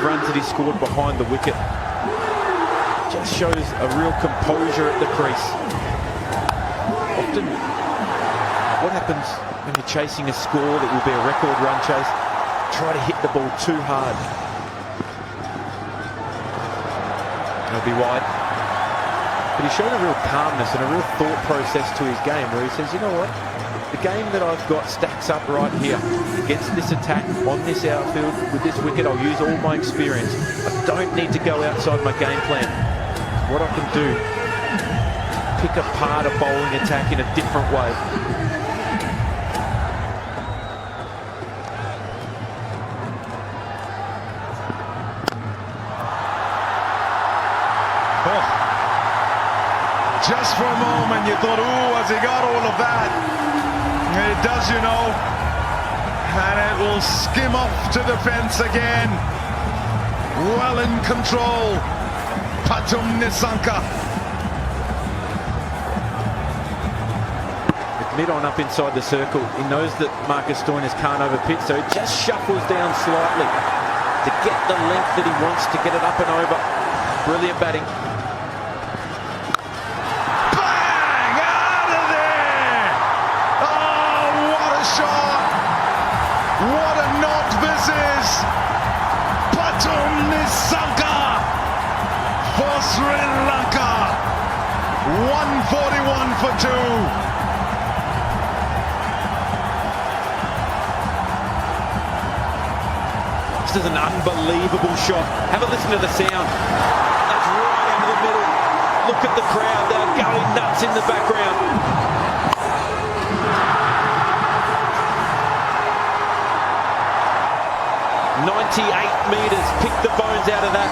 runs that he scored behind the wicket. Just shows a real composure at the crease. Often, what happens when you're chasing a score that will be a record run chase? Try to hit the ball too hard. It'll be wide. But he's shown a real calmness and a real thought process to his game where he says, you know what? The game that I've got stacks up right here against this attack on this outfield with this wicket. I'll use all my experience. I don't need to go outside my game plan. What I can do, pick apart a bowling attack in a different way. Just for a moment you thought, ooh, has he got all of that? It does, you know. And it will skim off to the fence again. Well in control. Patum Nisanka. With mid-on up inside the circle, he knows that Marcus Stoinis can't overpitch, so he just shuffles down slightly to get the length that he wants to get it up and over. Brilliant batting. What a knock this is! Patum Nisanka for Sri Lanka. 141 for 2. This is an unbelievable shot. Have a listen to the sound. That's right out of the middle. Look at the crowd. They're going nuts in the background. 98 metres, pick the bones out of that.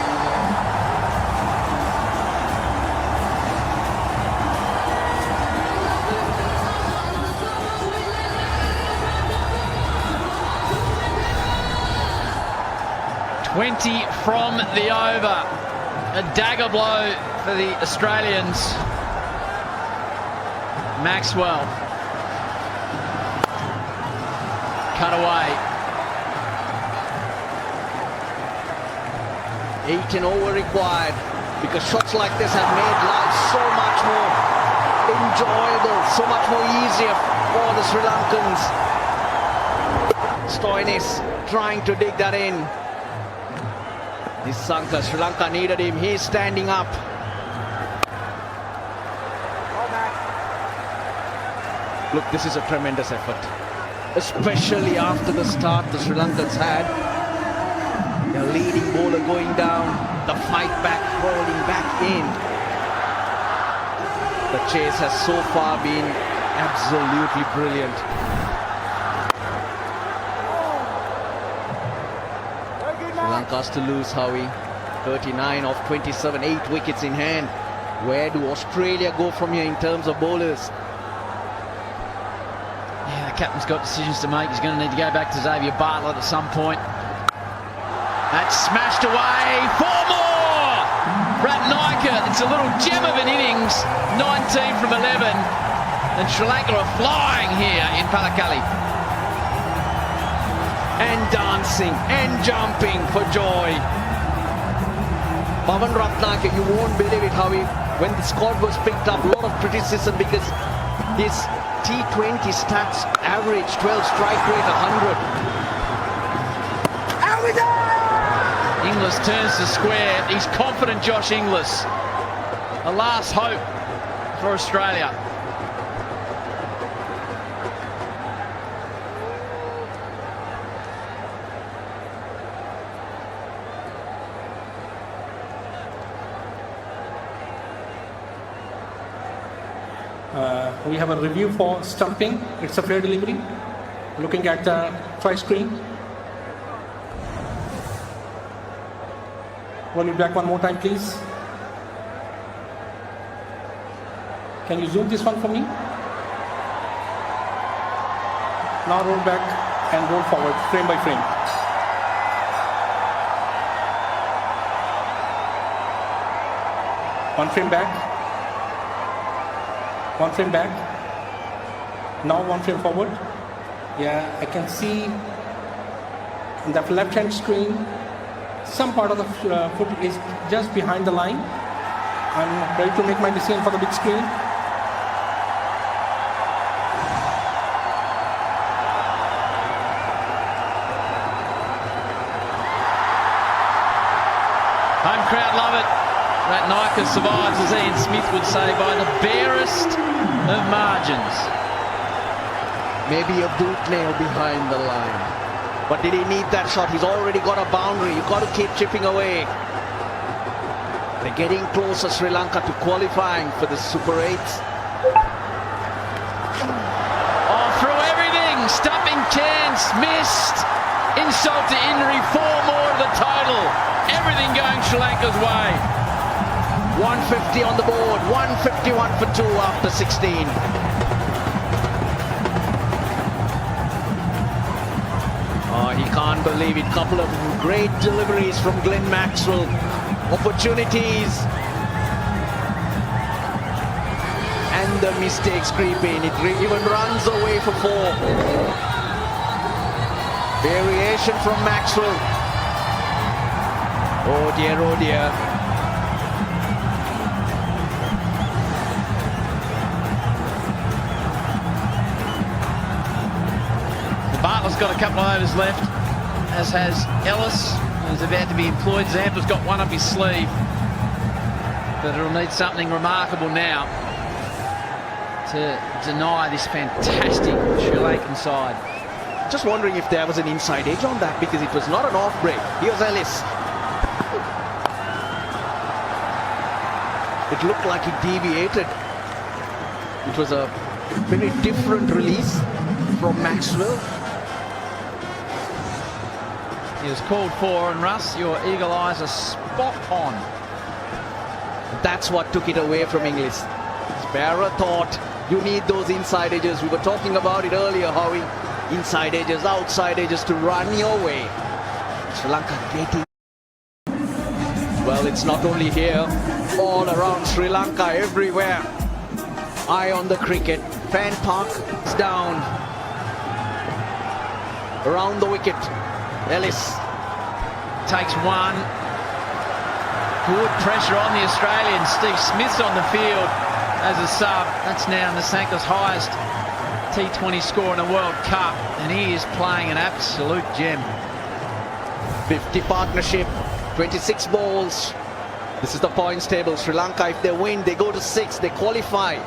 .20 from the over. A dagger blow for the Australians. Maxwell. Cut away. 18 over required, because shots like this have made life so much more enjoyable, so much more easier for the Sri Lankans. Stoinis trying to dig that in. Nisanka, Sri Lanka needed him. He's standing up. Look, this is a tremendous effort, especially after the start the Sri Lankans had. The leading bowler going down, the fight back, rolling back in. The chase has so far been absolutely brilliant. Sri Lanka's to lose, Howie. 39 of 27, 8 wickets in hand. Where do Australia go from here in terms of bowlers? Yeah, the captain's got decisions to make. He's going to need to go back to Xavier Bartlett at some point. That's smashed away. 4 more! Ratnayaka, it's a little gem of an innings. 19 from 11. And Sri Lanka are flying here in Pallekele. And dancing and jumping for joy. Pavan Ratnayaka, you won't believe it, Howie. When the squad was picked up, a lot of criticism because his T20 stats average 12 strike rate 100. Inglis turns to square. He's confident, Josh Inglis. A last hope for Australia. We have a review for stumping. It's a fair delivery. Looking at the try screen. Roll it back one more time, please. Can you zoom this one for me? Now roll back and roll forward, frame by frame. One frame back. One frame back. Now one frame forward. Yeah, I can see in the left hand screen some part of the foot is just behind the line. I'm ready to make my decision for the big screen. Home crowd love it. Ratnaika survives, as Ian Smith would say, by the barest of margins. Maybe a boot nail behind the line. But did he need that shot? He's already got a boundary. You've got to keep chipping away. They're getting closer, Sri Lanka, to qualifying for the Super 8s. Oh, through everything. Stumping chance. Missed. Insult to injury. 4 more to the total. Everything going Sri Lanka's way. 150 on the board. 151 for 2 after 16. Oh, he can't believe it. Couple of great deliveries from Glenn Maxwell. Opportunities. And the mistakes creep in. It even runs away for 4. Variation from Maxwell. Oh dear, oh dear. Bartlett's got a couple of overs left, as has Ellis, who's about to be employed. Zampa's got one up his sleeve, but it'll need something remarkable now to deny this fantastic Sri Lankan side. Just wondering if there was an inside edge on that, because it was not an off break. Here's Ellis. It looked like he deviated. It was a very different release from Maxwell. He was called for, and Russ, your eagle eyes are spot on. That's what took it away from Inglis. Sparrow thought you need those inside edges. We were talking about it earlier, Howie. Inside edges, outside edges to run your way. Sri Lanka getting... Well, it's not only here. All around Sri Lanka, everywhere. Eye on the cricket. Fan Park is down. Around the wicket. Ellis takes one. Good pressure on the Australian. Steve Smith's on the field as a sub. That's now Nasanka's highest T20 score in a World Cup, and he is playing an absolute gem. 50 partnership, 26 balls. This is the points table. Sri Lanka, if they win, they go to 6, they qualify.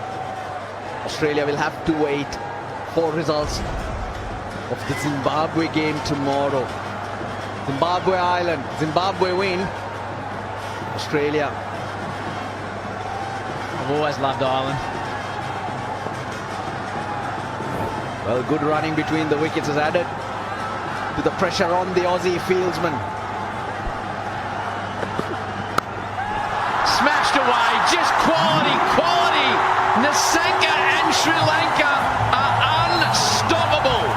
Australia will have to wait for results of the Zimbabwe game tomorrow. Zimbabwe Island, Zimbabwe win. Australia. I've always loved Ireland. Well, good running between the wickets is added to the pressure on the Aussie fieldsman. Smashed away, just quality, quality. Nasanka and Sri Lanka are unstoppable.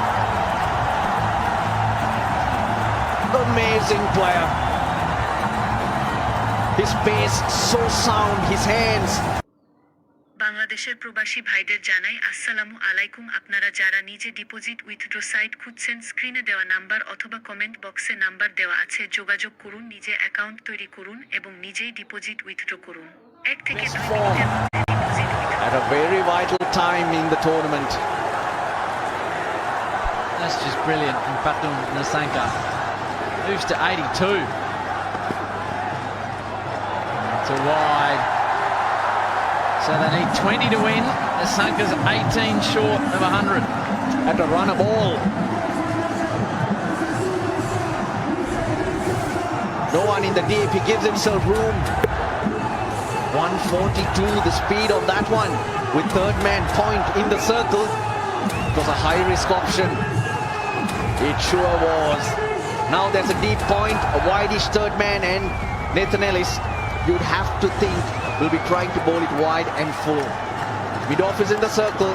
Amazing player. His pace so sound, his hands. বাংলাদেশের প্রবাসী ভাইদের জানাই আসসালামু আলাইকুম। আপনারা যারা নিজে deposit withdraw site খুঁজছেন, স্ক্রিনে দেওয়া নাম্বার অথবা কমেন্ট বক্সে নাম্বার দেওয়া আছে, যোগাযোগ করুন, নিজে অ্যাকাউন্ট তৈরি করুন এবং নিজেই ডিপোজিট উইথড্র করুন। 1 থেকে 2 মিনিটের মধ্যে deposit withdraw At a very vital time in the tournament. That's just brilliant from Patum Nasanka. Moves to 82. To wide. So they need 20 to win. Nasanka's 18 short of 100. At a run a ball. No one in the deep, he gives himself room. 142, the speed of that one. With third man point in the circle. It was a high risk option. It sure was. Now there's a deep point, a wideish third man, and Nathan Ellis, you'd have to think, will be trying to bowl it wide and full. Mid-off is in the circle.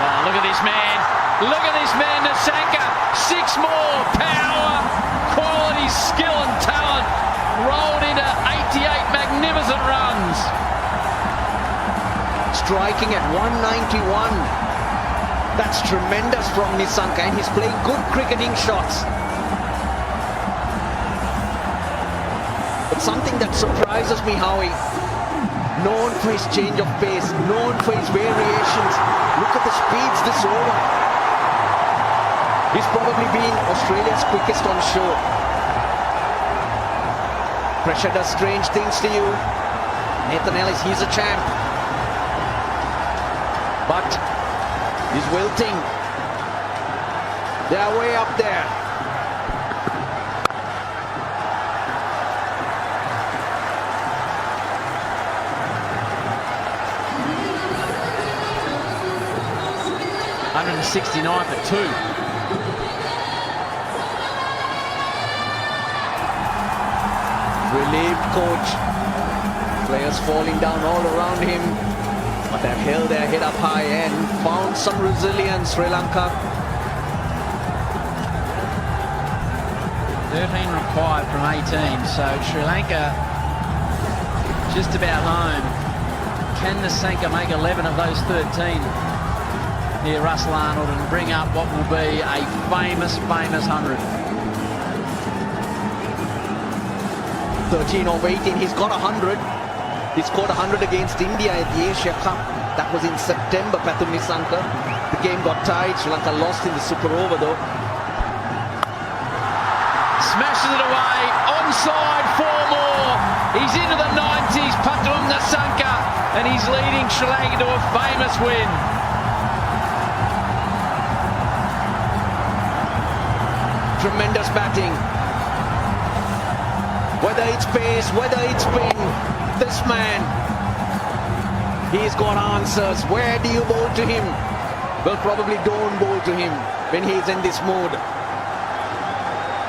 Oh, look at this man. Look at this man, Nasanka. 6 more. Power, quality, skill and talent. Rolled into 88 magnificent runs. Striking at 191. That's tremendous from Nisanka, and he's playing good cricketing shots. But something that surprises me, Howie, known for his change of pace, known for his variations. Look at the speeds this over. He's probably been Australia's quickest on shore. Pressure does strange things to you. Nathan Ellis, he's a champ. But he's wilting. They're way up there. $169 for 2. Relieved coach. Players falling down all around him. But they've held their head up high and found some resilience, Sri Lanka. 13 required from 18, so Sri Lanka just about home. Can Nisanka make 11 of those 13? Here, Russell Arnold, and bring up what will be a famous 100. 13 of 18, he's got 100. He scored 100 against India at the Asia Cup. That was in September, Pathum Nisanka. The game got tied. Sri Lanka lost in the super over though. Smashes it away, onside, 4 more. He's into the 90s, Pathum Nisanka, and he's leading Sri Lanka to a famous win. Tremendous batting. Whether it's pace, whether it's spin, this man, he's got answers. Where do you bowl to him? Well, probably don't bowl to him when he's in this mood.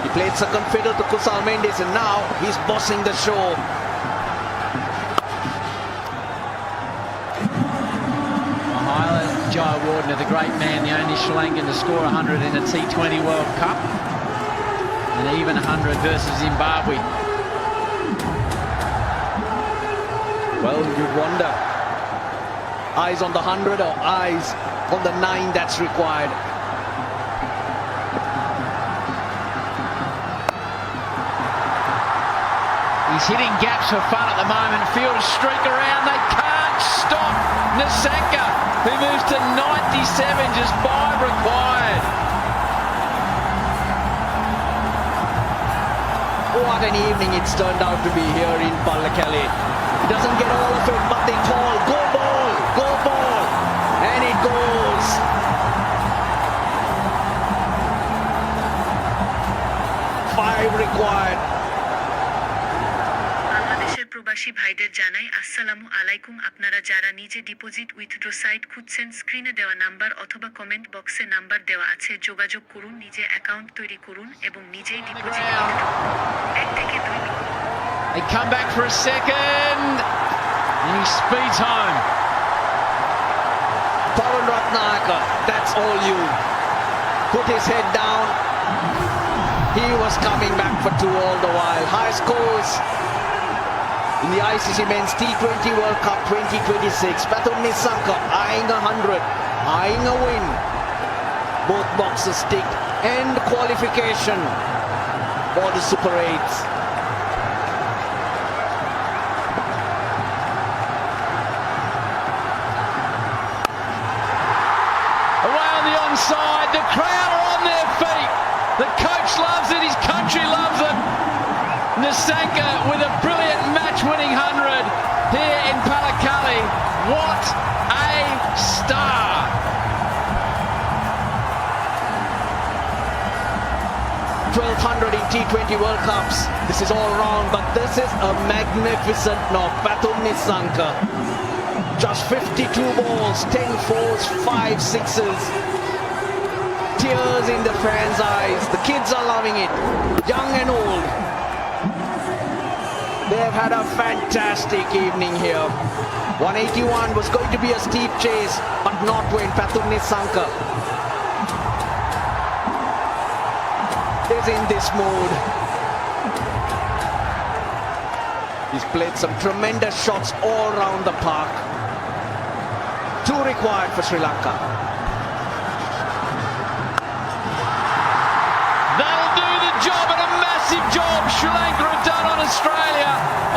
He played second fiddle to Kusal Mendes, and now he's bossing the show. Jai Wardner, the great man, the only Sri Lankan to score 100 in a T20 World Cup, and even 100 versus Zimbabwe. Well, you'd wonder, eyes on the 100 or eyes on the 9 that's required. He's hitting gaps for fun at the moment. Fielders streak around. They can't stop Nisanka, who moves to 97, just 5 required. What an evening it's turned out to be here in Pallekele. He doesn't get all of it, but they call, go ball, and it goes. Five required. বাংলাদেশের প্রবাসী ভাইদের জানাই আসসালামু আলাইকুম। আপনারা যারা নিজে deposit withdraw site খুঁজছেন, স্ক্রিনে দেওয়া নাম্বার অথবা কমেন্ট বক্সে নাম্বার দেওয়া আছে, যোগাযোগ করুন, নিজে অ্যাকাউন্ট তৈরি করুন এবং নিজেই ডিপোজিট উইথড্র 1 থেকে 2 minute. They come back for a second, and he speeds home. Pawan Ratnayaka, that's all you. Put his head down. He was coming back for 2 all the while. High scores in the ICC Men's T20 World Cup 2026. Pathum Nisanka eyeing 100, eyeing a win. Both boxes ticked, and qualification for the Super 8s. Away on the onside, the crowd are on their feet. The coach loves it, his country loves it. Nisanka with a brilliant match-winning 100 here in Pallekele. What a star! .1200 in T20 World Cups. This is all round, but this is a magnificent knock. Pathum Nisanka. Just 52 balls, 10 fours, 5 sixes. Tears in the fans' eyes. The kids are loving it, young and old. They've had a fantastic evening here. 181 was going to be a steep chase, but not when Pathum Nisanka is in this mood. He's played some tremendous shots all around the park. 2 required for Sri Lanka.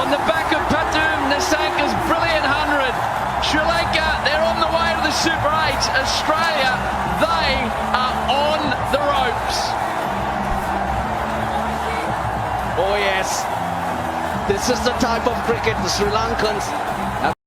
on the back of Patum Nisanka's brilliant 100. Sri Lanka, they're on the way to the Super 8. Australia, they are on the ropes. Oh yes, this is the type of cricket the Sri Lankans